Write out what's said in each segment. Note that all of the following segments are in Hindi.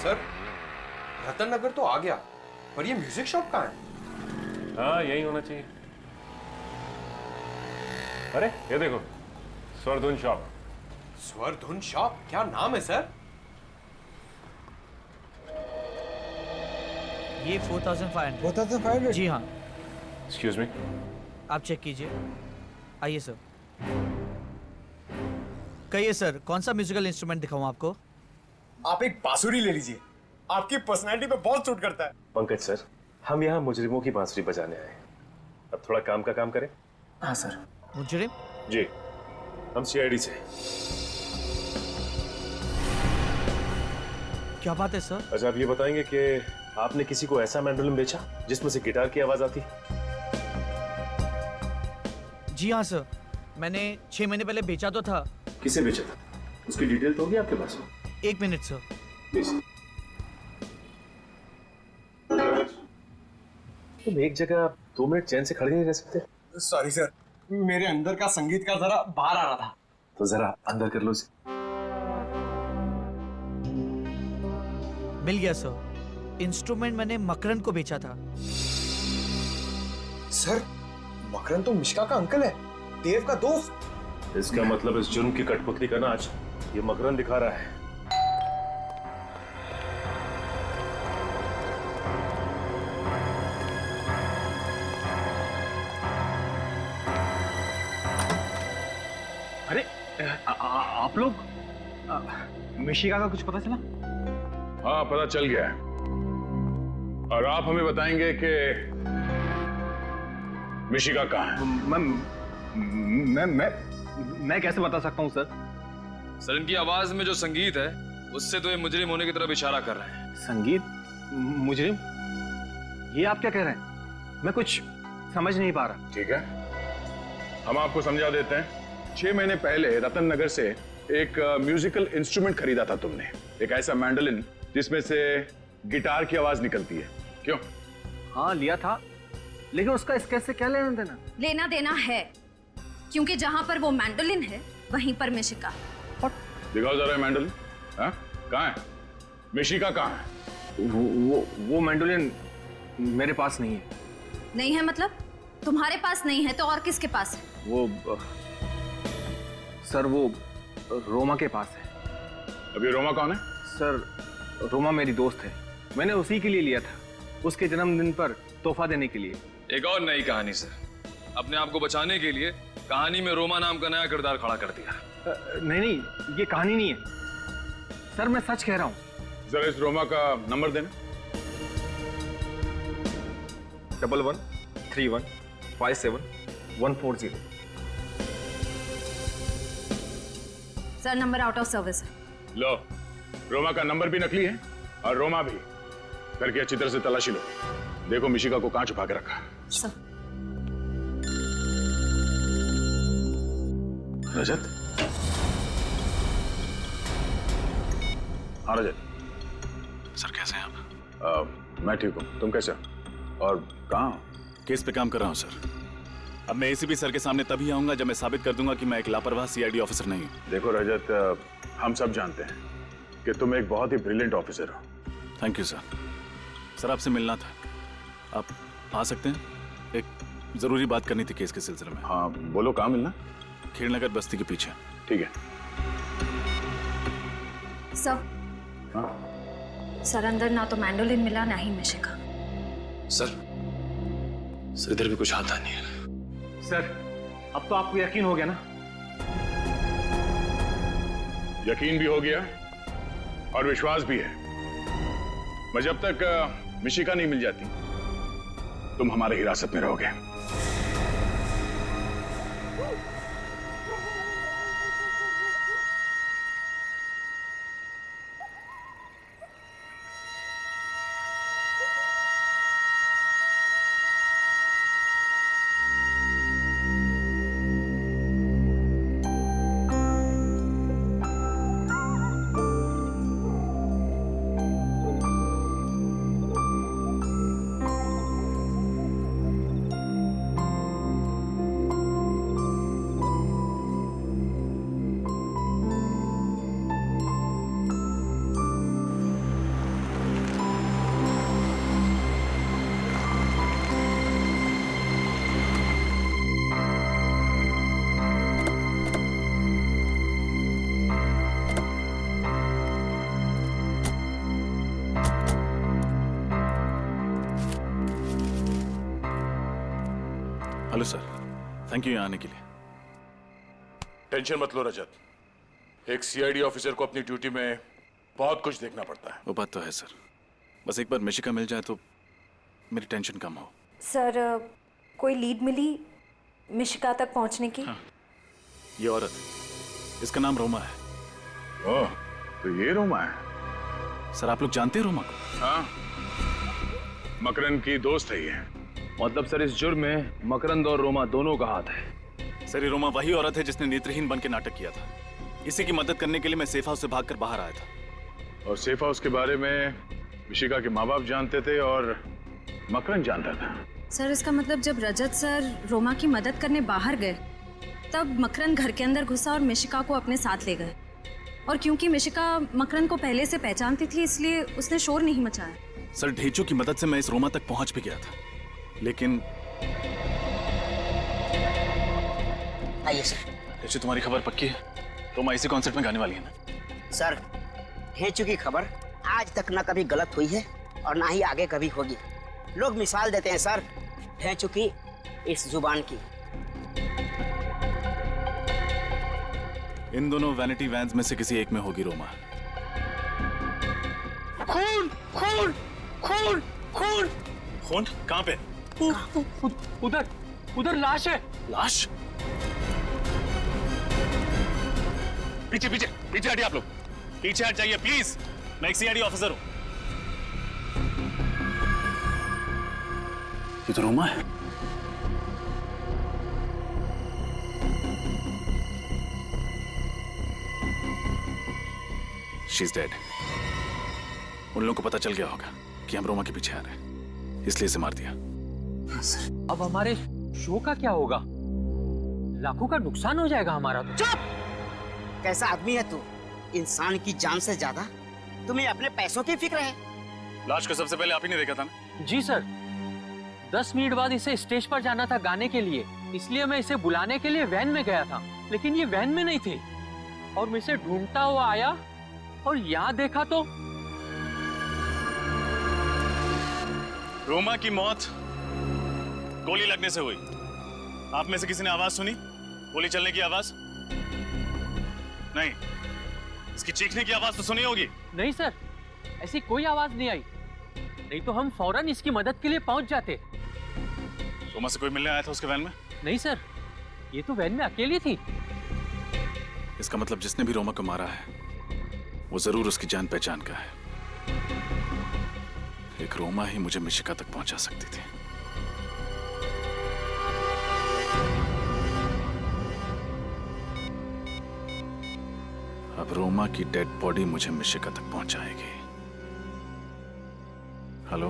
सर, रतन नगर तो आ गया, पर ये म्यूजिक शॉप कहाँ है? हाँ, यही होना चाहिए। अरे ये देखो, स्वरधुन शॉप। स्वरधुन शॉप? क्या नाम है सर? ये 4500। 4500? जी हाँ, एक्सक्यूज मी। आप चेक कीजिए। आइए सर। कहिए सर, कौन सा म्यूजिकल इंस्ट्रूमेंट दिखाऊं आपको? आप एक बांसुरी ले लीजिए, आपकी पर्सनैलिटी पे बहुत सूट करता है। पंकज सर, हम यहाँ मुजरिमों की बांसुरी बजाने आए हैं। अब थोड़ा काम का काम करें। हाँ सर। मुजरिम? जी, हम सीआईडी से। क्या बात है सर? अच्छा, आप ये बताएंगे कि आपने किसी को ऐसा मैंडोलिन बेचा जिसमें से गिटार की आवाज आती? जी हाँ सर, मैंने 6 महीने पहले बेचा तो था। किसे बेचा था? उसकी डिटेल तो होगी आपके पास? 1 मिनट सर। प्लीज। तुम एक जगह 2 मिनट चैन से खड़े नहीं रह सकते? सॉरी सर, मेरे अंदर का संगीत का जरा बाहर आ रहा था। तो जरा अंदर कर लो इसे। मिल गया सर। इंस्ट्रूमेंट मैंने मकरंद को बेचा था। सर, मकरंद तो मिश्का का अंकल है, देव का दोस्त। इसका मतलब इस जुर्म की कठपुतली का नाच ये मकरंद दिखा रहा है। अरे आप लोग मिशिका का कुछ पता चला? हाँ, पता चल गया है। और आप हमें बताएंगे कि मिशिका कहाँ है? मैं कैसे बता सकता हूँ सर? सर, इनकी आवाज में जो संगीत है उससे तो ये मुजरिम होने की तरफ इशारा कर रहे हैं। संगीत? मुजरिम? ये आप क्या कह रहे हैं? मैं कुछ समझ नहीं पा रहा। ठीक है, हम आपको समझा देते हैं। 6 महीने पहले रतन नगर से एक म्यूजिकल इंस्ट्रूमेंट खरीदा था तुमने, एक ऐसा मैंडोलिन जिसमें से गिटार की आवाज निकलती है। क्यों? हाँ, लिया था, लेकिन उसका इस केस से क्या लेना देना? लेना देना है, क्योंकि जहां पर वो मैंडोलिन है वहीं पर मिशिका। दिखाओ जरा मैंडोलिन। हाँ, कहाँ है मिशिका? कहाँ है? वो मैंडोलिन मेरे पास नहीं है। नहीं है मतलब? तुम्हारे पास नहीं है तो और किसके पास है? सर, वो रोमा के पास है। अभी रोमा कौन है? सर, रोमा मेरी दोस्त है, मैंने उसी के लिए लिया था, उसके जन्मदिन पर तोहफा देने के लिए। एक और नई कहानी सर, अपने आप को बचाने के लिए कहानी में रोमा नाम का नया किरदार खड़ा कर दिया। नहीं, ये कहानी नहीं है सर, मैं सच कह रहा हूँ। जरा इस रोमा का नंबर देना। 113157 sir, number out of service है। लो, रोमा का नंबर भी नकली है और रोमा भी। करके अच्छी तरह से तलाशी लो, देखो मिशिका को कहां छुपा के रखा। सर, रजत? हाँ रजत। सर, कैसे हैं आप? मैं ठीक हूँ, तुम कैसे हो? और कहाँ हो? केस पे काम कर रहा हूँ सर। अब मैं एसीपी सर के सामने तभी आऊंगा जब मैं साबित कर दूंगा कि मैं एक लापरवाह सीआईडी ऑफिसर नहीं हूँ। देखो रजत, हम सब जानते हैं कि तुम एक बहुत ही ब्रिलियंट ऑफिसर हो। Thank you sir. सर, आपसे मिलना था, आप आ सकते हैं? एक जरूरी बात करनी थी केस के सिलसिले में। हाँ बोलो, कहाँ मिलना? खेड़नगर बस्ती के पीछे। ठीक है। सर। हाँ? सर, अंदर ना तो मैंडोलिन मिला ना ही मिशिका। सर, इधर भी कुछ आता नहीं है। सर, अब तो आपको यकीन हो गया ना? यकीन भी हो गया और विश्वास भी है। मैं जब तक मिशिका नहीं मिल जाती तुम हमारे हिरासत में रहोगे। हेलो सर, थैंक यू यहाँ आने के लिए। टेंशन मत लो रजत, एक सीआईडी ऑफिसर को अपनी ड्यूटी में बहुत कुछ देखना पड़ता है। वो बात तो है सर, बस एक बार मिशिका मिल जाए तो मेरी टेंशन कम हो। सर कोई लीड मिली मिशिका तक पहुंचने की? हाँ, ये औरत, इसका नाम रोमा है। ओह, तो ये रोमा है? सर आप लोग जानते हैं रोमा को? हाँ, मकरन की दोस्त है ये। मतलब सर इस जुर्म में मकरंद और रोमा दोनों का हाथ है। सर ये रोमा वही औरत है जिसने नेत्रहीन बन के नाटक किया था। इसी की मदद करने के लिए मैं सेफ हाउस से भागकर बाहर आया था। और सेफ हाउस के बारे में मिशिका के माँ बाप जानते थे और मकरन जानता था। सर इसका मतलब जब रजत सर रोमा की मदद करने बाहर गए तब मकरन घर के अंदर घुसा और मिशिका को अपने साथ ले गए। और क्योंकि मिशिका मकरन को पहले से पहचानती थी इसलिए उसने शोर नहीं मचाया। सर ढेंचू की मदद से मैं इस रोमा तक पहुंच भी गया था, लेकिन आइए सर। ढेंचू तुम्हारी खबर पक्की है? रोमा इसी कॉन्सर्ट में गाने वाली है ना? सर ढेंचू की खबर आज तक न कभी गलत हुई है और ना ही आगे कभी होगी। लोग मिसाल देते हैं सर ढेंचू की इस जुबान की। इन दोनों वैनिटी वैन्स में से किसी एक में होगी रोमा। खून खून खून खून खून कहाँ पे? उधर उधर लाश है। लाश? पीछे पीछे पीछे हटिए आप लोग, पीछे हट जाइए प्लीज। मैं एक सीआईडी ऑफिसर हूं। ये तो रोमा है। She is dead. उन लोगों को पता चल गया होगा कि हम रोमा के पीछे आ रहे हैं, इसलिए इसे मार दिया। अब हमारे शो का क्या होगा? लाखों का नुकसान हो जाएगा हमारा। चुप! कैसा आदमी है तू? इंसान की जान से ज्यादा तुम्हें अपने पैसों की फिक्र है। लाश को सबसे पहले आप ही ने देखा था ना? जी सर, 10 मिनट बाद इसे स्टेज पर जाना था गाने के लिए, इसलिए मैं इसे बुलाने के लिए वैन में गया था, लेकिन ये वैन में नहीं थी और मैं इसे ढूंढता हुआ आया और यहाँ देखा तो रोमा की मौत गोली लगने से हुई। आप में से किसी ने आवाज सुनी? गोली चलने की आवाज? नहीं। इसकी चीखने की आवाज तो सुनी होगी? नहीं सर, ऐसी कोई आवाज नहीं आई, नहीं तो हम फौरन इसकी मदद के लिए पहुंच जाते। रोमा से कोई मिलने आया था उसके वैन में? नहीं सर, ये तो वैन में अकेली थी। इसका मतलब जिसने भी रोमा को मारा है वो जरूर उसकी जान पहचान का है। एक रोमा ही मुझे मिशिका तक पहुंचा सकती थी। अब रोमा की डेड बॉडी मुझे मिशिका तक पहुंचाएगी। हेलो?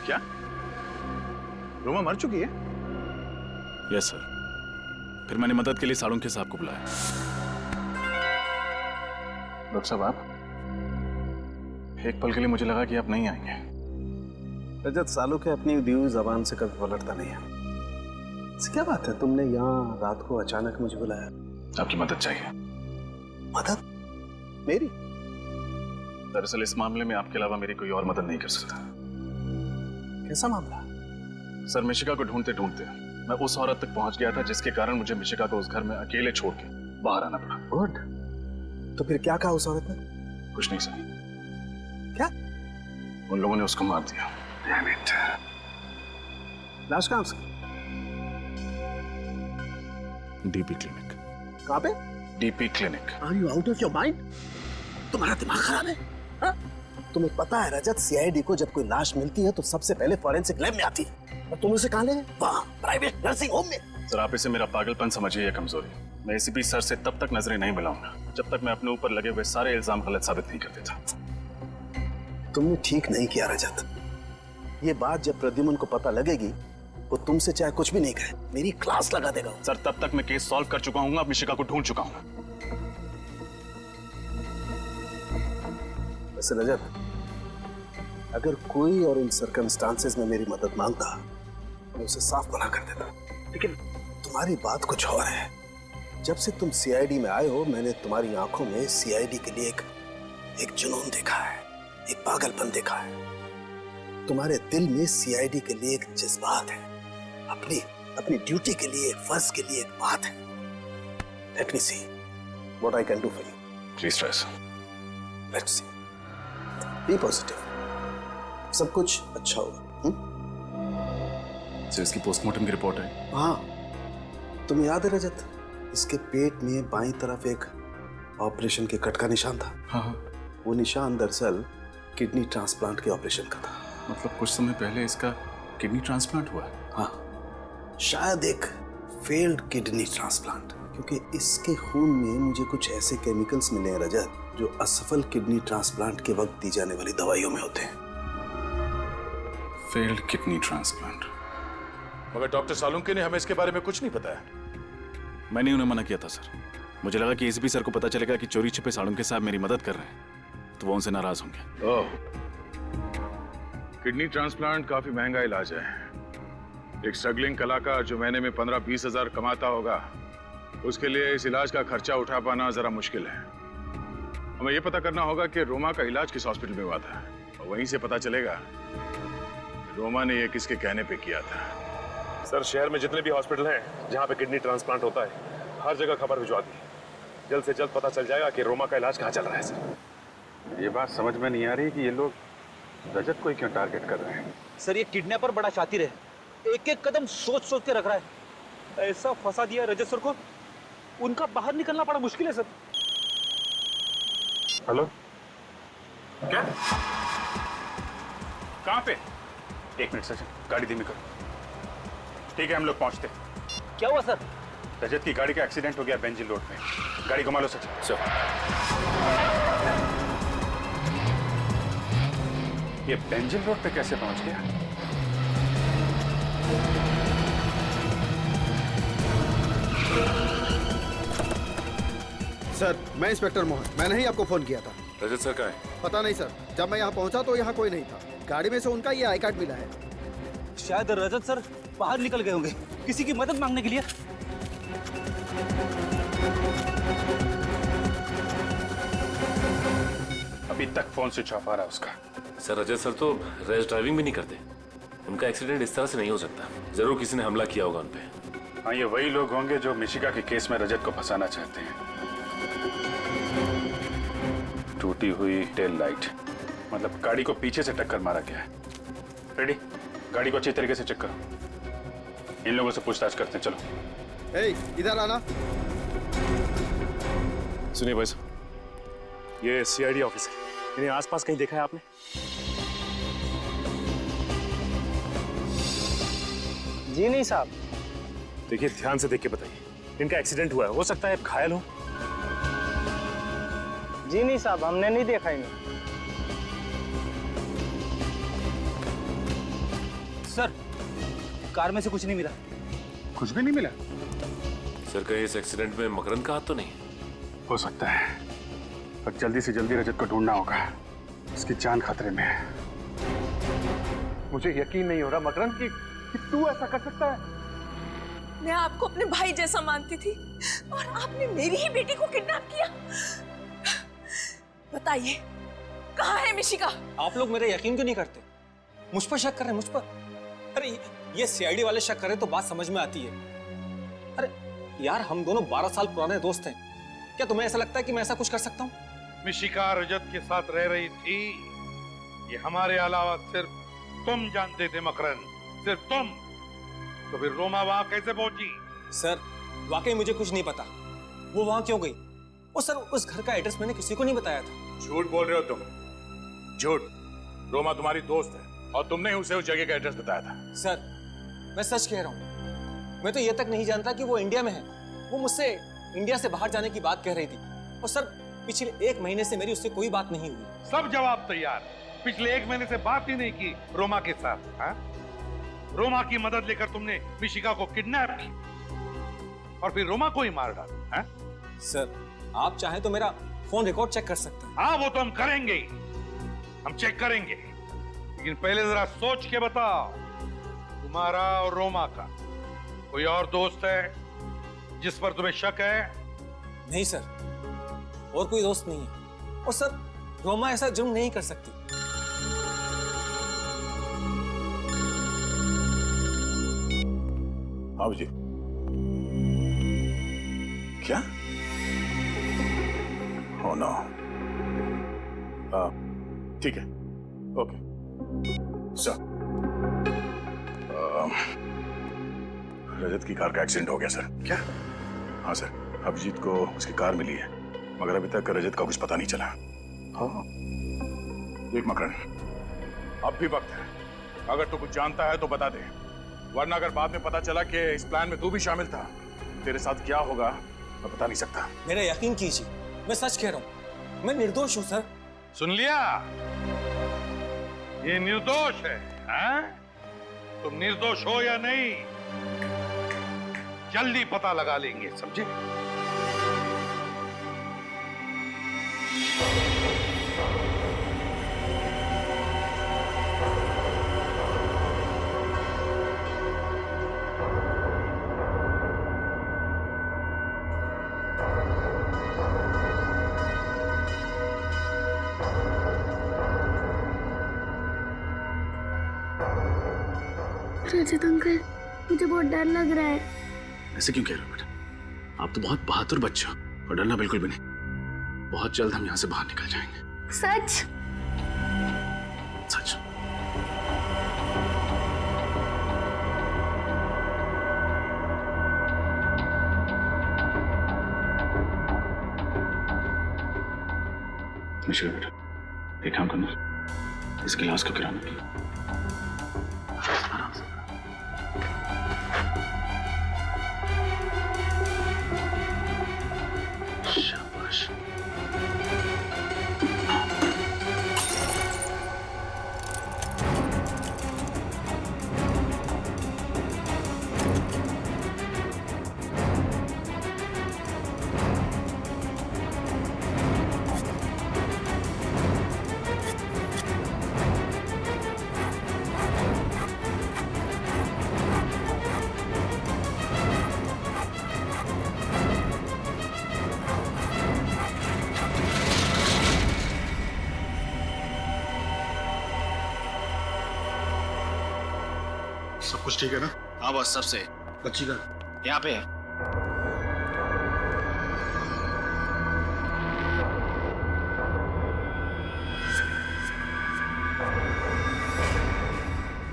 क्या रोमा मर चुकी है? Yes sir. फिर मैंने मदद के लिए सालुंखे साहब को बुलाया। डॉक्टर साहब, आप? एक पल के लिए मुझे लगा कि आप नहीं आएंगे। रजत, सालुंखे अपनी दी हुई जबान से कभी पलटता नहीं है। क्या बात है, तुमने यहाँ रात को अचानक मुझे बुलाया? आपकी मदद चाहिए। मदद? मेरी? दरअसल इस मामले में आपके अलावा मेरी कोई और मदद नहीं कर सकता। कैसा मामला? सर मिशिका को ढूंढते ढूंढते मैं उस औरत तक पहुंच गया था जिसके कारण मुझे मिशिका को उस घर में अकेले छोड़ के बाहर आना पड़ा। गुड। तो फिर क्या कहा उस औरत ने? कुछ नहीं सर। क्या? उन लोगों ने उसको मार दिया। लाश कहाँ उसकी? DP clinic. कहाँ पे? DP clinic. Are you out of your mind? तुम्हारा दिमाग खराब है? हा? तुम्हें पता है रजत, सीआईडी को जब कोई लाश मिलती है तो सबसे पहले फॉरेंसिक लैब में आती है, और तुम उसे कहाँ ले गए? वहाँ प्राइवेट नर्सिंग होम में। सर आप इसे मेरा पागलपन समझिए या कमजोरी। मैं एसीपी सर से तब तक नजरें नहीं मिलाऊंगा जब तक मैं अपने ऊपर लगे हुए सारे इल्जाम गलत साबित नहीं कर देता। तुमने ठीक नहीं किया रजत। ये बात जब प्रद्युमन को पता लगेगी वो तुमसे चाहे कुछ भी नहीं कहे, मेरी क्लास लगा देगा। सर तब तक मैं केस सॉल्व कर चुका हूँ, अब मिशिका को ढूंढ चुका हूँ। वैसे रजत, अगर कोई और इन सर्कमस्टांसेस में मेरी मदद मांगता मैं उसे साफ मना कर देता, लेकिन तुम्हारी बात कुछ और है। जब से तुम सीआईडी में आए हो मैंने तुम्हारी आंखों में सीआईडी के लिए एक जुनून देखा है, एक पागलपन देखा है। तुम्हारे दिल में सीआईडी के लिए एक जज्बात है, अपनी अपनी ड्यूटी के लिए, एक फर्ज के लिए एक बात है। Let me see what I can do for you. Please try sir. Let's see, be positive, सब कुछ अच्छा होगा। सर इसकी पोस्टमार्टम की रिपोर्ट है। हाँ, तुम्हें याद है रजत, इसके पेट में बाईं तरफ एक ऑपरेशन के कट का निशान था। हाँ। वो निशान दरअसल किडनी ट्रांसप्लांट के ऑपरेशन का था। मतलब कुछ समय पहले इसका किडनी ट्रांसप्लांट हुआ है। हाँ, शायद एक फेल्ड किडनी ट्रांसप्लांट, क्योंकि इसके खून में मुझे कुछ ऐसे केमिकल्स मिले हैं रजत, जो असफल किडनी ट्रांसप्लांट के वक्त दी जाने वाली दवाइयों में होते हैं। Failed kidney transplant. मगर डॉक्टर सालुंके ने हमें इसके बारे में कुछ नहीं बताया। मैंने उन्हें मना किया था सर। मुझे लगा कि एसपी सर को पता चलेगा कि चोरी छिपे सालुंके साहब मेरी मदद कर रहे हैं, तो वो उनसे नाराज होंगे। ओह, किडनी ट्रांसप्लांट काफी महंगा इलाज है। एक स्ट्रगलिंग कलाकार जो महीने में 15-20 हजार कमाता होगा, उसके लिए इस इलाज का खर्चा उठा पाना जरा मुश्किल है। हमें यह पता करना होगा कि रोमा का इलाज किस हॉस्पिटल में हुआ था, और वहीं से पता चलेगा कि रोमा ने यह किसके कहने पे किया था। सर, शहर में जितने भी हॉस्पिटल हैं जहां पे किडनी ट्रांसप्लांट होता है, हर जगह खबर भिजवा दी। जल्द से जल्द पता चल जाएगा कि रोमा का इलाज कहाँ चल रहा है। सर, ये बात समझ में नहीं आ रही कि ये लोग रजत को ही क्यों टारगेट कर रहे हैं। सर, ये किडनैपर बड़ा शातिर है, एक एक कदम सोच सोच के रख रहा है। ऐसा फंसा दिया रजत सर को, उनका बाहर निकलना बड़ा मुश्किल है सर। हेलो, क्या? कहाँ पे? एक मिनट सर, गाड़ी धीमी करो। ठीक है, हम लोग पहुंचते। क्या हुआ सर? रजत की गाड़ी का एक्सीडेंट हो गया बेंजिल रोड पे। गाड़ी घुमा लो सर। ये बेंजिल रोड पे कैसे पहुंच गया? सर, मैं इंस्पेक्टर मोहन, मैंने ही आपको फोन किया था। रजत सर कहाँ है? पता नहीं सर, जब मैं यहाँ पहुंचा तो यहाँ कोई नहीं था। गाड़ी में से उनका ये आई कार्ड मिला है। शायद रजत सर बाहर निकल गए होंगे किसी की मदद मांगने के लिए। अभी तक फोन स्विच ऑफ आ रहा है उसका। सर, रजत सर तो रेस ड्राइविंग भी नहीं करते। उनका एक्सीडेंट इस तरह से नहीं हो सकता। जरूर किसी ने हमला किया होगा उन पे। हाँ, ये वही लोग होंगे जो मिशिका के केस में रजत को फंसाना चाहते हैं। टूटी हुई टेल लाइट, मतलब गाड़ी को पीछे से टक्कर मारा गया है। रेडी, गाड़ी को अच्छी तरीके से चेक करो। इन लोगों से पूछताछ करते हैं, चलो। ए, इधर आना। सुनिए भाई साहब, ये सीआईडी ऑफिस है। इन्हें आसपास कहीं देखा है आपने? जी नहीं साहब। देखिए, ध्यान से देख के बताइए। इनका एक्सीडेंट हुआ है, हो सकता है घायल हो। जी नहीं साहब, हमने नहीं देखा इन्हें। सर, कार में से कुछ नहीं मिला। कुछ भी नहीं मिला? सर, कहीं इस एक्सीडेंट में मकरंद का हाथ तो नहीं? हो सकता है, पर जल्दी से जल्दी रजत को ढूंढना होगा। इसकी जान खतरे में है। मुझे यकीन नहीं हो रहा मकरंद कि तू ऐसा कर सकता है। मैं आपको अपने भाई जैसा मानती थी और आपने मेरी ही बेटी को किडनैप किया। बताइए, कहाँ है मिशिका? आप लोग मेरा यकीन क्यों नहीं करते? मुझ पर शक कर रहे हैं, मुझ पर? अरे ये सीआईडी वाले शक कर रहे तो बात समझ में आती है। अरे यार, हम दोनों 12 साल पुराने दोस्त हैं। क्या तुम्हें ऐसा लगता है कि मैं ऐसा कुछ कर सकता हूँ? मिशिका रजत के साथ रह रही थी, ये हमारे अलावा सिर्फ तुम जानते थे मकरंद, सिर्फ तुम। तो फिर रोमा वहां कैसे पहुंची? सर, वाकई मुझे कुछ नहीं पता। वो वहां क्यों गई? और सर, उस घर का एड्रेस मैंने किसी को नहीं बताया था। झूठ बोल रहे हो तुम, झूठ। रोमा तुम्हारी दोस्त है और तुमने उसे उस जगह का एड्रेस बताया था। सर, मैं सच कह रहा हूँ। मैं तो ये तक नहीं जानता कि वो इंडिया में है। वो मुझसे इंडिया से बाहर जाने की बात कह रही थी। और सर, पिछले 1 महीने से मेरी उससे कोई बात नहीं हुई। सब जवाब तैयार। पिछले 1 महीने से बात ही नहीं की रोमा के साथ। हाँ? रोमा की मदद लेकर तुमने मिशिका को किडनैप की और फिर रोमा को ही मार डाला। सर, आप चाहें तो मेरा फोन रिकॉर्ड चेक कर सकते हैं। हाँ, वो तो हम करेंगे ही, हम चेक करेंगे। लेकिन पहले जरा सोच के बताओ, तुम्हारा और रोमा का कोई और दोस्त है जिस पर तुम्हें शक है? नहीं सर, और कोई दोस्त नहीं है। और सर, रोमा ऐसा जुर्म नहीं कर सकती। अभिजीत, क्या? Oh no. ठीक है, ओके सर। रजत की कार का एक्सीडेंट हो गया सर। क्या? हाँ सर, अभिजीत को उसकी कार मिली है, मगर अभी तक रजत का कुछ पता नहीं चला। हाँ देख मकरन, अब भी वक्त है, अगर तू कुछ जानता है तो बता दे, वरना अगर बाद में पता चला कि इस प्लान में तू भी शामिल था, तेरे साथ क्या होगा मैं बता नहीं सकता। मेरा यकीन कीजिए, मैं सच कह रहा हूँ, मैं निर्दोष हूँ सर। सुन लिया? ये निर्दोष है, हैं? तुम निर्दोष हो या नहीं, जल्दी पता लगा लेंगे, समझे? रजत अंकल, मुझे बहुत डर लग रहा है। ऐसे क्यों कह रहे हो बेटा? आप तो बहुत बहादुर बच्चे हो और डरना बिल्कुल भी नहीं। बहुत जल्द हम यहाँ से बाहर निकल जाएंगे। सच? सच। मिश्रा बेटा, एक काम करना, इस गिलास को गिराना। आराम से। शाबाश। सब कुछ ठीक है ना? हाँ बस सबसे। बच्ची का यहाँ पे है।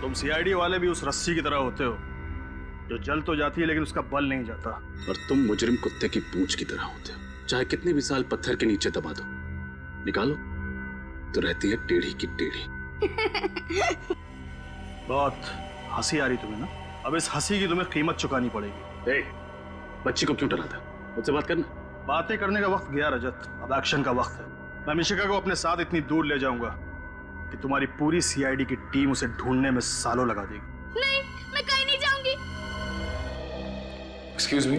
तुम सीआईडी वाले भी उस रस्सी की तरह होते हो जो जल तो जाती है लेकिन उसका बल नहीं जाता। और तुम मुजरिम कुत्ते की पूंछ की तरह होते हो, चाहे कितने भी साल पत्थर के नीचे दबा दो, निकालो तो रहती है टेढ़ी की टेढ़ी। बहुत हंसी आ रही तुम्हें ना? अब इस हंसी की तुम्हें कीमत चुकानी पड़ेगी। बच्ची को क्यों डराता? मुझसे बात करना। बातें करने का वक्त गया रजत, अब एक्शन का वक्त है। मैं मिशिका को अपने साथ इतनी दूर ले जाऊंगा कि तुम्हारी पूरी सीआईडी की टीम उसे ढूंढने में सालों लगा देगी। नहीं, मैं कहीं नहीं जाऊंगी। Excuse me,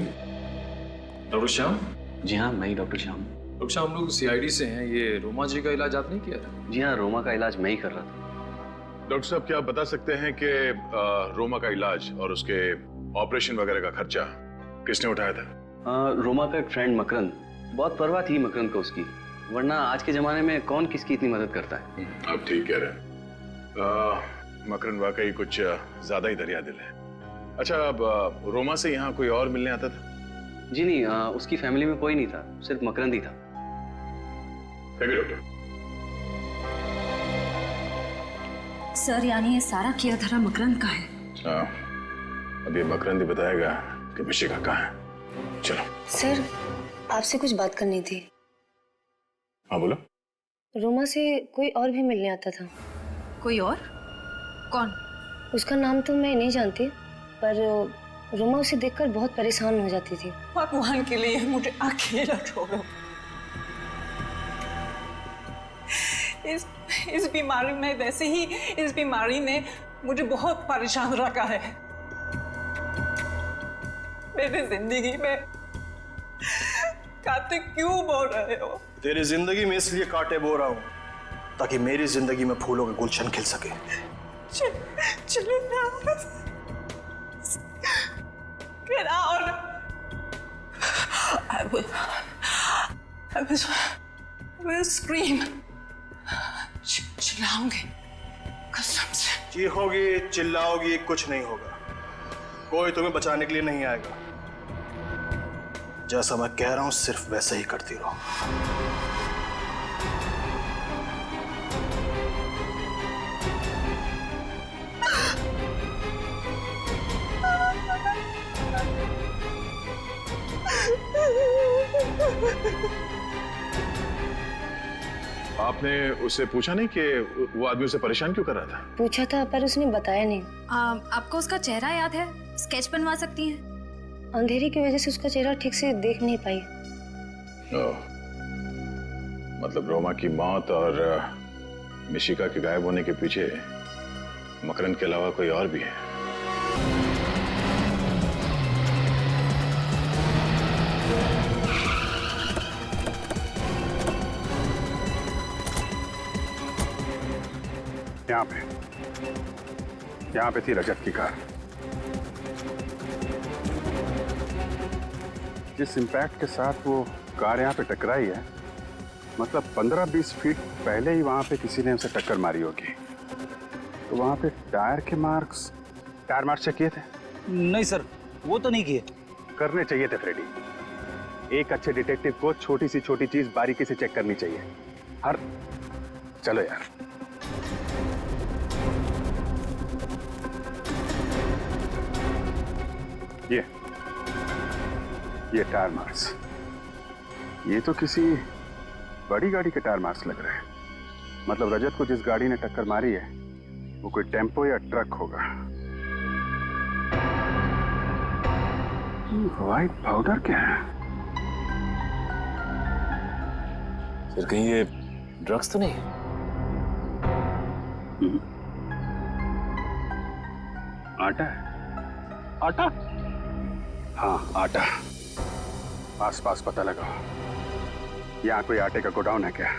doctor Shyam? जी हाँ, मैं ही डॉक्टर श्याम। डॉक्टर श्याम, हम लोग सीआईडी से हैं। ये रोमा जी का इलाज आपने किया था? जी हाँ, रोमा का इलाज मैं ही कर रहा था। डॉक्टर साहब, क्या आप बता सकते हैं कि रोमा का इलाज और उसके ऑपरेशन वगैरह का खर्चा किसने उठाया था? रोमा का एक फ्रेंड मकरंद, बहुत परवाह थी मकरंद को उसकी, वरना आज के जमाने में कौन किसकी इतनी मदद करता है। आप ठीक कह रहे हैं। मकरंद वाकई कुछ ज्यादा ही दरिया दिल है। अच्छा, अब रोमा से यहाँ कोई और मिलने आता था? जी नहीं, उसकी फैमिली में कोई नहीं था, सिर्फ मकरंद ही था। डॉक्टर सर, यानी ये सारा किया धरा मकरंद का है? हाँ, अब ये मकरंद ही बताएगा कि मिशिका कहाँ है। चलो। सर, आपसे कुछ बात करनी थी। हाँ बोलो। रोमा से कोई और भी मिलने आता था। कोई और? कौन? उसका नाम तो मैं नहीं जानती, पर रोमा उसे देखकर बहुत परेशान हो जाती थी। भगवान के लिए मुझे अकेला छोड़ो। इस बीमारी में, वैसे ही इस बीमारी ने मुझे बहुत परेशान रखा है। मेरी जिंदगी में कांटे क्यों बो रहे हो? तेरी जिंदगी में इसलिए कांटे बो रहा हूँ ताकि मेरी जिंदगी में फूलों के गुलशन खिल सके। चलो ना। Get out. I will scream. चिल्लाऊंगी कसम से। चीखोगी, चिल्लाओगी, कुछ नहीं होगा। कोई तुम्हें बचाने के लिए नहीं आएगा। जैसा मैं कह रहा हूं सिर्फ वैसे ही करती रहो। आपने उससे पूछा नहीं कि वो आदमी उसे परेशान क्यों कर रहा था? पूछा था पर उसने बताया नहीं। आपको उसका चेहरा याद है? स्केच बनवा सकती हैं? अंधेरे की वजह से उसका चेहरा ठीक से देख नहीं पाई। मतलब रोमा की मौत और मिशिका के गायब होने के पीछे मकरंद के अलावा कोई और भी है। यहाँ पे थी रजत की कार। जिस इम्पैक्ट के साथ वो कार यहाँ पे टकराई है, मतलब 15-20 फीट पहले ही वहाँ पे किसी ने उसे टक्कर मारी होगी। तो वहाँ पे टायर मार्क्स चेक किए थे? नहीं सर, वो तो नहीं किए। करने चाहिए थे फ्रेडी। एक अच्छे डिटेक्टिव को छोटी सी छोटी चीज बारीकी से चेक करनी चाहिए। चलो यार। ये टायर मार्क्स, ये तो किसी बड़ी गाड़ी के टायर मार्क्स लग रहे हैं। मतलब रजत को जिस गाड़ी ने टक्कर मारी है वो कोई टेम्पो या ट्रक होगा। व्हाइट पाउडर क्या है? सर कहीं ये ड्रग्स तो नहीं? आटा है? आटा? हाँ आटा। आसपास पता लगा। यहाँ कोई आटे का गोडाउन है क्या?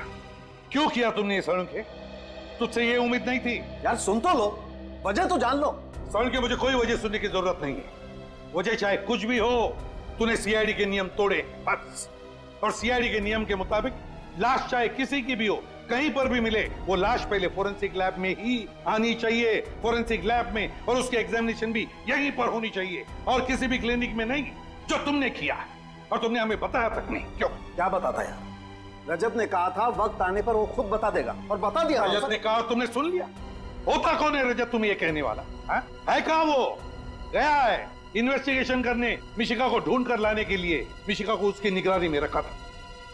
क्यों किया तुमने ये सड़न के? तुझसे ये उम्मीद नहीं थी। यार सुन तो लो, वजह तो जान लो। सड़न के मुझे कोई वजह सुनने की जरूरत नहीं है। वजह चाहे कुछ भी हो, तूने सीआईडी के नियम तोड़े बस। और सीआईडी के नियम के मुताबिक लाश चाहे किसी की भी हो, कहीं पर भी मिले, वो लाश पहले फोरेंसिक लैब में ही आनी चाहिए। फोरेंसिक लैब में, और उसकी एग्जामिनेशन भी यहीं पर होनी चाहिए और किसी भी क्लिनिक में नहीं, जो तुमने किया है। और तुमने हमें बताया तक नहीं। क्यों? क्या बताता यार? रजत ने कहा था वक्त आने पर वो खुद बता देगा, और बता दिया। रजत ने कहा, तुमने सुन लिया? होता कौन है रजत तुम्हें ये कहने वाला? है कहाँ वो? गया है इन्वेस्टिगेशन करने, मिशिका को ढूंढ कर लाने के लिए। मिशिका को उसकी निगरानी में रखा था,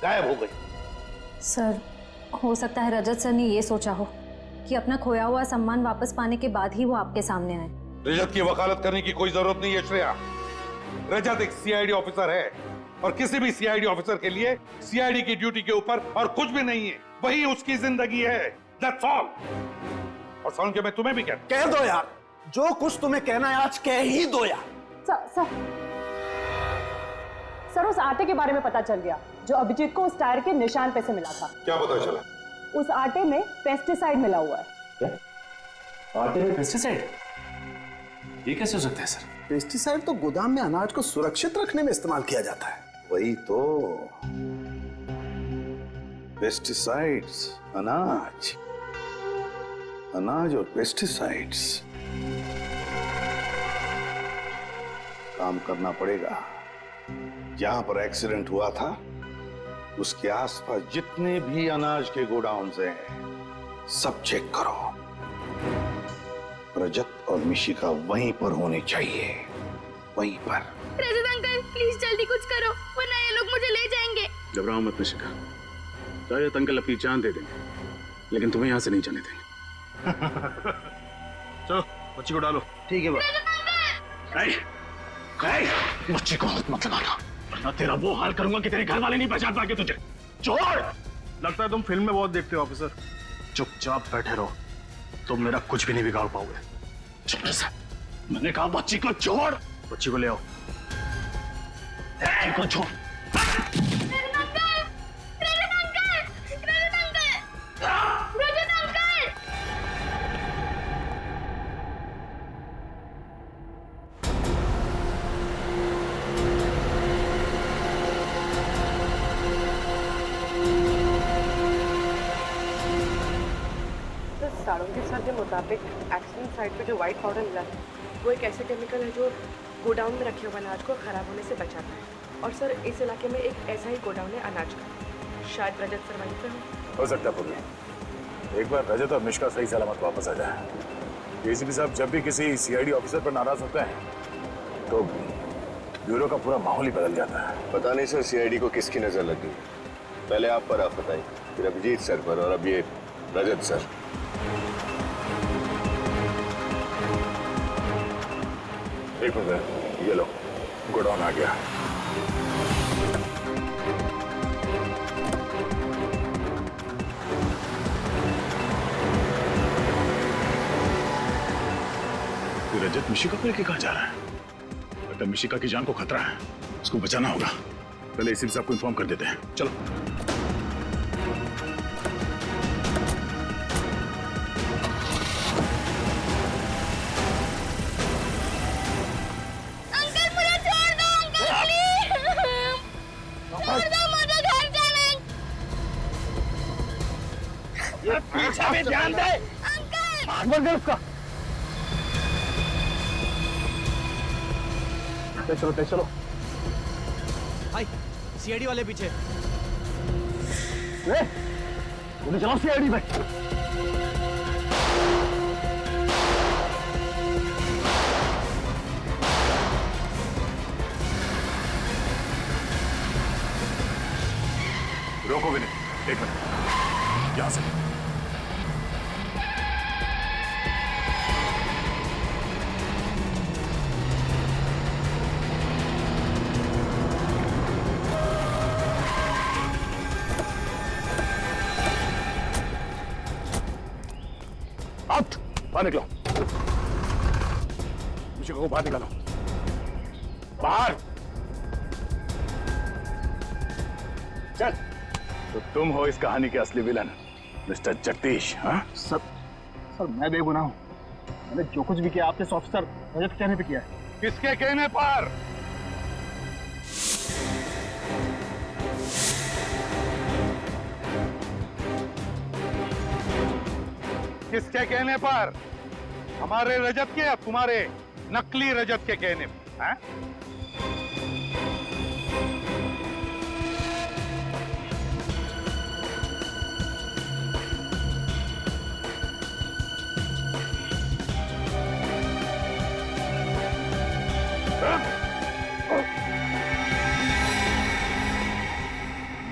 गायब हो गई। सर, हो सकता है रजत सर ने ये सोचा हो कि अपना खोया हुआ सम्मान वापस पाने के बाद ही वो आपके सामने आए। रजत की वकालत करने की कोई जरूरत नहीं है श्रेया। रजत एक सीआईडी ऑफिसर है, और किसी भी सीआईडी ऑफिसर के लिए सीआईडी की ड्यूटी के ऊपर और कुछ भी नहीं है। वही उसकी जिंदगी है। That's all। और सुन के मैं तुम्हें भी कह दो यार, जो कुछ तुम्हें कहना है आज कह ही दो यार। सर उस आटे के बारे में पता चल गया जो अभिजीत को उस टायर के निशान पे से मिला था। क्या पता चला? उस आटे में पेस्टिसाइड मिला हुआ है। क्या? आटे में पेस्टिसाइड? ये कैसे हो सकता है सर? पेस्टिसाइड तो गोदाम में अनाज को सुरक्षित रखने में इस्तेमाल किया जाता है। वही तो, पेस्टिसाइड्स, अनाज और पेस्टिसाइड्स। काम करना पड़ेगा। जहां पर एक्सीडेंट हुआ था उसके आसपास जितने भी अनाज के गोडाउन्स हैं सब चेक करो। रजत और मिशिका वहीं पर होने चाहिए, वहीं पर। रजत अंकल प्लीज जल्दी कुछ करो, वरना ये लोग मुझे ले जाएंगे। घबराओ मत मिशिका, रजत अंकल अपनी जान दे देंगे, लेकिन तुम्हें यहाँ से नहीं जाने देंगे। चलो बच्ची को डालो। ठीक है बच्ची को हाथ मत लगाना, वरना तेरा वो हाल करूंगा कि तेरे घर वाले नहीं पहचान पाएंगे तुझे। छोड़। लगता है तुम फिल्म में बहुत देखते हो ऑफिसर। चुपचाप बैठे रहो, तुम मेरा कुछ भी नहीं बिगाड़ पाओगे। चुप से, मैंने कहा बच्ची को छोड़। बच्ची को ले आओ। को छोड़। साड़ोंगी सर के मुताबिक एक्सीडेंट साइट पे जो वाइट पाउडर मिला है वो एक ऐसे केमिकल है जो गोडाउन में रखे हुए अनाज को खराब होने से बचाता है। और सर इस इलाके में एक ऐसा ही गोडाउन है अनाज का, शायद रजत सर वहीं पे हो सकता है पुर्वी। एक बार रजत और मिश्का सही सलामत वापस आ जाए। एसीपी साहब जब भी किसी सीआईडी ऑफिसर पर नाराज होते हैं तो ब्यूरो का पूरा माहौल ही बदल जाता है। पता नहीं सर सीआईडी को किसकी नजर लगी। पहले आप पर आफत आई, फिर अभिजीत सर पर और अब ये रजत सर। एक मिनट, ये लो गोडाउन आ गया। रजत मिशिका को लेके कहाँ जा रहा है? लगता है मिशिका की जान को खतरा है, उसको बचाना होगा। पहले एसीपी साहब को इन्फॉर्म कर देते हैं। चलो। अंकल मुझे छोड़ दो, अंकल प्लीज छोड़ दो मुझे घर जाना। ये पीछे भी ध्यान दे। अंकल भाग मत उसका। तेज चलो। भाई सीआईडी वाले पीछे। ले गोली चलाओ सीआईडी में। रोको विनय, एक मिनट, यहां से। बाहर निकलो, मिशिका को बाहर निकालो, बाहर। चल। तो तुम हो इस कहानी के असली विलन, मिस्टर जगदीश। हाँ सर मैं बेगुनाह हूँ। मैंने जो कुछ भी किया आपके ऑफिसर रजत के कहने पे किया है। किसके कहने पर? किसके कहने पर? हमारे रजत के या तुम्हारे नकली रजत के कहने पर? हैं?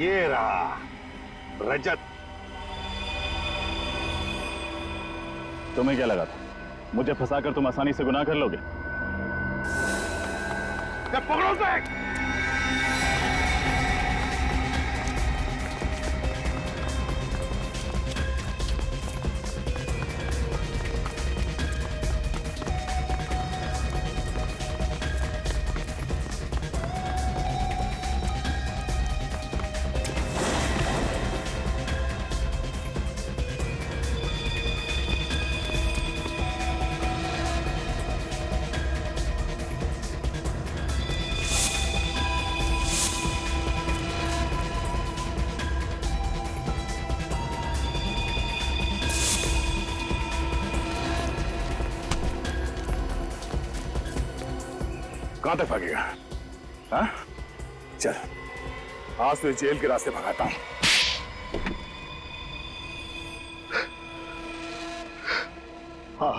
ये रहा रजत। तुम्हें क्या लगा था मुझे फंसाकर तुम आसानी से गुनाह कर लोगे? पकड़ो उसे। कहां तक भागेगा? हाँ? चल, आज तो जेल के रास्ते भगाता हूं। हाँ,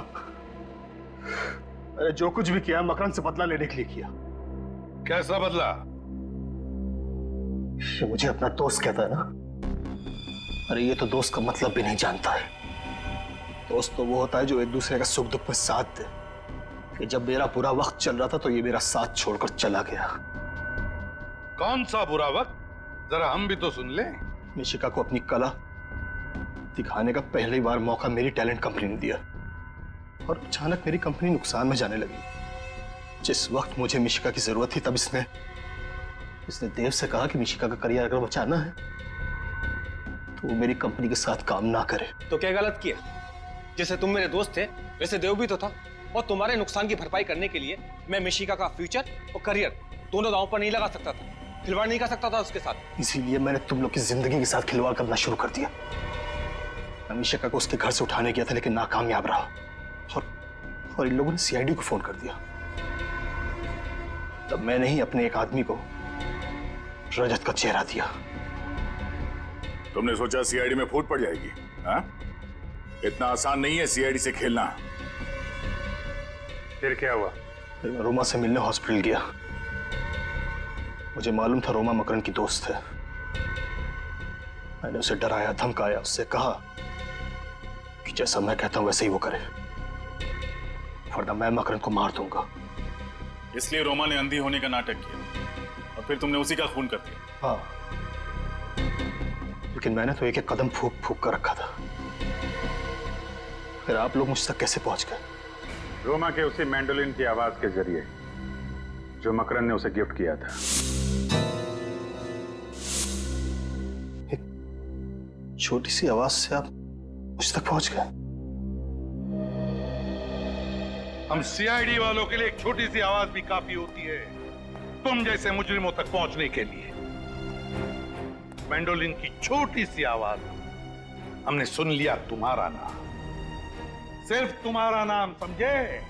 अरे जो कुछ भी किया मकरंद से बदला लेने के लिए किया। कैसा बदला? ये मुझे अपना दोस्त कहता है ना। अरे ये तो दोस्त का मतलब भी नहीं जानता है। दोस्त तो वो होता है जो एक दूसरे का सुख दुख में साथ दे। कि जब मेरा बुरा वक्त चल रहा था तो ये मेरा साथ छोड़कर चला गया। कौन सा बुरा वक्त? जरा हम भी तो सुन ले। निशिका को अपनी कला दिखाने का पहली बार मौका मेरी टैलेंट कंपनी ने दिया और अचानक मेरी कंपनी नुकसान में जाने लगी। जिस वक्त मुझे मिशिका की जरूरत थी तब इसने देव से कहा कि मिशिका का करियर अगर बचाना है तो वो मेरी कंपनी के साथ काम ना करे। तो क्या गलत किया? जैसे तुम मेरे दोस्त थे वैसे देव भी तो था, और तुम्हारे नुकसान की भरपाई करने के लिए मैं मिशिका का फ्यूचर और करियर दोनों दांव पर नहीं लगा सकता था, खिलवाड़ नहीं कर सकता था उसके साथ। इसीलिए मैंने तुम लोग की जिंदगी के साथ खिलवाड़ करना शुरू कर दिया। मैं मिशिका को उसके घर से उठाने गया था लेकिन नाकामयाब रहा और इन लोगों ने सीआईडी को फोन कर दिया। तब मैंने ही अपने एक आदमी को रजत का चेहरा दिया। तुमने सोचा सीआईडी में फूट पड़ जाएगी? हाँ? इतना आसान नहीं है सीआईडी से खेलना। फिर क्या हुआ? फिर मैं रोमा से मिलने हॉस्पिटल गया। मुझे मालूम था रोमा मकरन की दोस्त है। मैंने उसे डराया, धमकाया, उससे कहा कि जैसा मैं कहता हूं वैसे ही वो करे, वरना मैं मकरन को मार दूंगा। इसलिए रोमा ने अंधी होने का नाटक किया और फिर तुमने उसी का खून कर दिया। हाँ, लेकिन मैंने तो एक एक कदम फूक फूक कर रखा था। फिर आप लोग मुझ तक कैसे पहुंच गए? रोमा के उसी मैंडोलिन की आवाज के जरिए जो मकरन ने उसे गिफ्ट किया था। एक छोटी सी आवाज से आप मुझ तक पहुंच गए? हम सीआईडी वालों के लिए एक छोटी सी आवाज भी काफी होती है तुम जैसे मुजरिमों तक पहुंचने के लिए। मैंडोलिन की छोटी सी आवाज हमने सुन लिया तुम्हारा नाम, सिर्फ तुम्हारा नाम, समझे?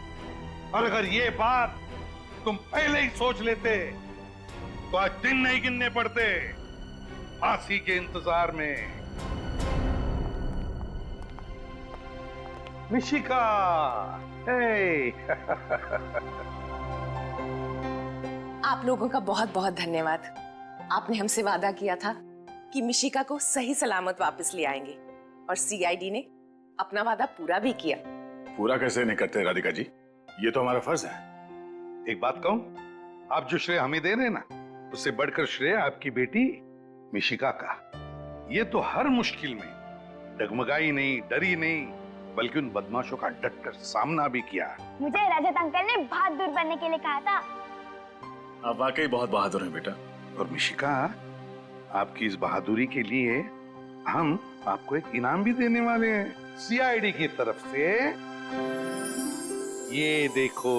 और अगर ये बात तुम पहले ही सोच लेते तो आज दिन नहीं गिनने पड़ते फांसी के इंतजार में। मिशिका, आप लोगों का बहुत बहुत धन्यवाद। आपने हमसे वादा किया था कि मिशिका को सही सलामत वापस ले आएंगे और सीआईडी ने अपना वादा पूरा भी किया। पूरा कैसे नहीं करते राधिका जी, ये तो हमारा फर्ज है। एक बात कहूं, आप जो श्रेय हमें दे रहे हैं ना, उससे बढ़कर श्रेय आपकी बेटी मिशिका का। ये तो हर मुश्किल में डगमगाई नहीं, डरी नहीं, बल्कि उन बदमाशों का डटकर सामना भी किया। मुझे रजत अंकल ने बहादुर बनने के लिए कहा था। आप वाकई बहुत बहादुर हैं बेटा। और मिशिका, आपकी इस बहादुरी के लिए हम आपको एक इनाम भी देने वाले हैं सीआईडी की तरफ से। ये देखो,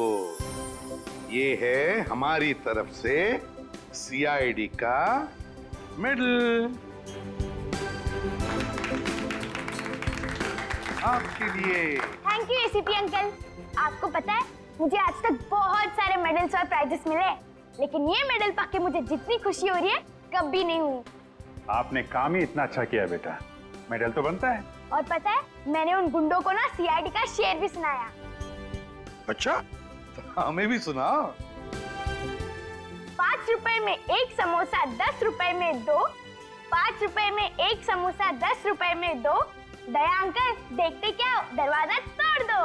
ये है हमारी तरफ से सीआईडी का मेडल आपके लिए। Thank you ACP uncle. आपको पता है, मुझे आज तक बहुत सारे मेडल्स और प्राइजेस मिले, लेकिन ये मेडल पाके मुझे जितनी खुशी हो रही है कभी नहीं हुई। आपने काम ही इतना अच्छा किया बेटा, मेडल तो बनता है। और पता है, मैंने उन गुंडों को ना सीआईडी का शेर भी सुनाया। अच्छा, तो हमें भी सुनाओ। 5 रुपए में एक समोसा 10 रुपए में 2, 5 रुपए में एक समोसा 10 रुपए में 2। दया अंकल, देखते क्या हो, दरवाजा तोड़ दो।